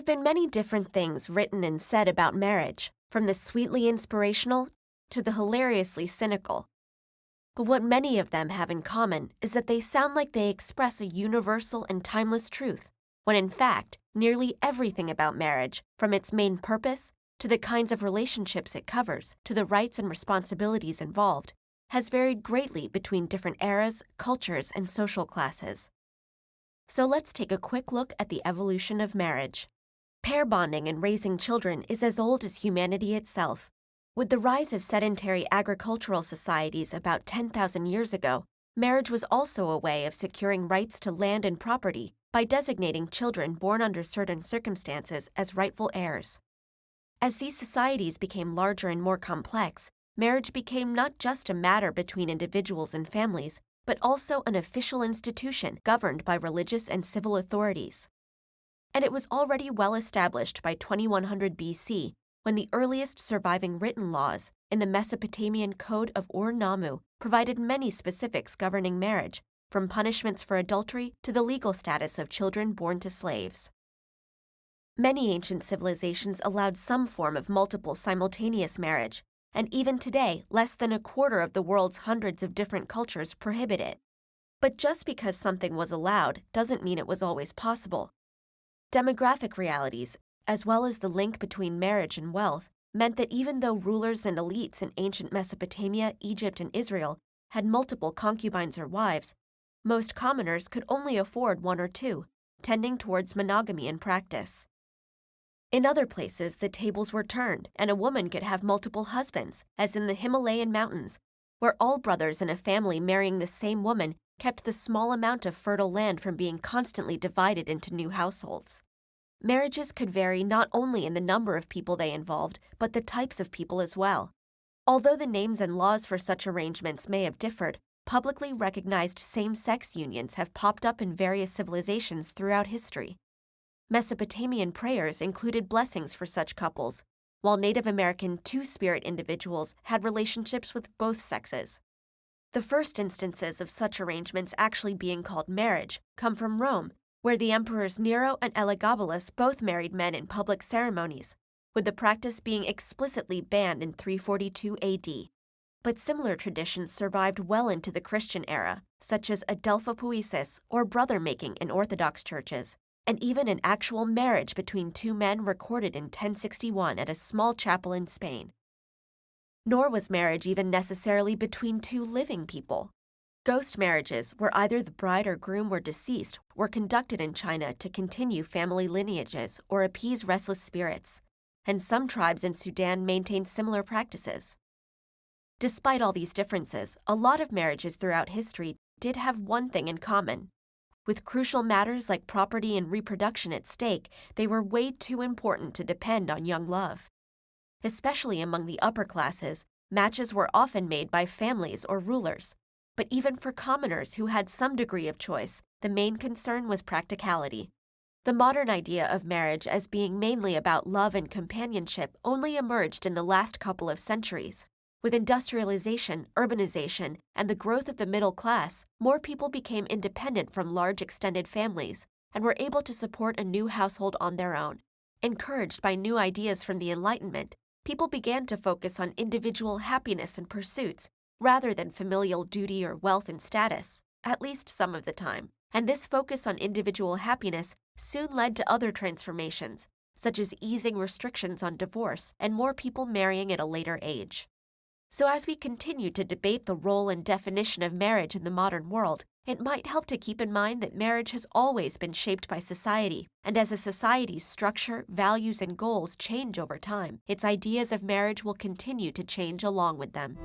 have been many different things written and said about marriage, from the sweetly inspirational to the hilariously cynical. But what many of them have in common is that they sound like they express a universal and timeless truth, when in fact, nearly everything about marriage, from its main purpose to the kinds of relationships it covers to the rights and responsibilities involved, has varied greatly between different eras, cultures, and social classes. So let's take a quick look at the evolution of marriage. Pair bonding and raising children is as old as humanity itself. With the rise of sedentary agricultural societies about 10,000 years ago, marriage was also a way of securing rights to land and property by designating children born under certain circumstances as rightful heirs. As these societies became larger and more complex, marriage became not just a matter between individuals and families, but also an official institution governed by religious and civil authorities. And it was already well established by 2100 BC, when the earliest surviving written laws in the Mesopotamian Code of Ur-Nammu provided many specifics governing marriage, from punishments for adultery to the legal status of children born to slaves. Many ancient civilizations allowed some form of multiple simultaneous marriage, and even today, less than a quarter of the world's hundreds of different cultures prohibit it. But just because something was allowed doesn't mean it was always possible. Demographic realities, as well as the link between marriage and wealth, meant that even though rulers and elites in ancient Mesopotamia, Egypt, and Israel had multiple concubines or wives, most commoners could only afford one or two, tending towards monogamy in practice. In other places, the tables were turned, and a woman could have multiple husbands, as in the Himalayan mountains, where all brothers in a family marrying the same woman kept the small amount of fertile land from being constantly divided into new households. Marriages could vary not only in the number of people they involved, but the types of people as well. Although the names and laws for such arrangements may have differed, publicly recognized same-sex unions have popped up in various civilizations throughout history. Mesopotamian prayers included blessings for such couples, while Native American two-spirit individuals had relationships with both sexes. The first instances of such arrangements actually being called marriage come from Rome, where the emperors Nero and Elagabalus both married men in public ceremonies, with the practice being explicitly banned in 342 AD. But similar traditions survived well into the Christian era, such as adelphopoiesis or brother-making in Orthodox churches, and even an actual marriage between two men recorded in 1061 at a small chapel in Spain. Nor was marriage even necessarily between two living people. Ghost marriages, where either the bride or groom were deceased, were conducted in China to continue family lineages or appease restless spirits, and some tribes in Sudan maintained similar practices. Despite all these differences, a lot of marriages throughout history did have one thing in common. With crucial matters like property and reproduction at stake, they were way too important to depend on young love. Especially among the upper classes, matches were often made by families or rulers. But even for commoners who had some degree of choice, the main concern was practicality. The modern idea of marriage as being mainly about love and companionship only emerged in the last couple of centuries. With industrialization, urbanization, and the growth of the middle class, more people became independent from large extended families and were able to support a new household on their own. Encouraged by new ideas from the Enlightenment, people began to focus on individual happiness and pursuits, rather than familial duty or wealth and status, at least some of the time. And this focus on individual happiness soon led to other transformations, such as easing restrictions on divorce and more people marrying at a later age. So as we continue to debate the role and definition of marriage in the modern world, it might help to keep in mind that marriage has always been shaped by society, and as a society's structure, values, and goals change over time, its ideas of marriage will continue to change along with them.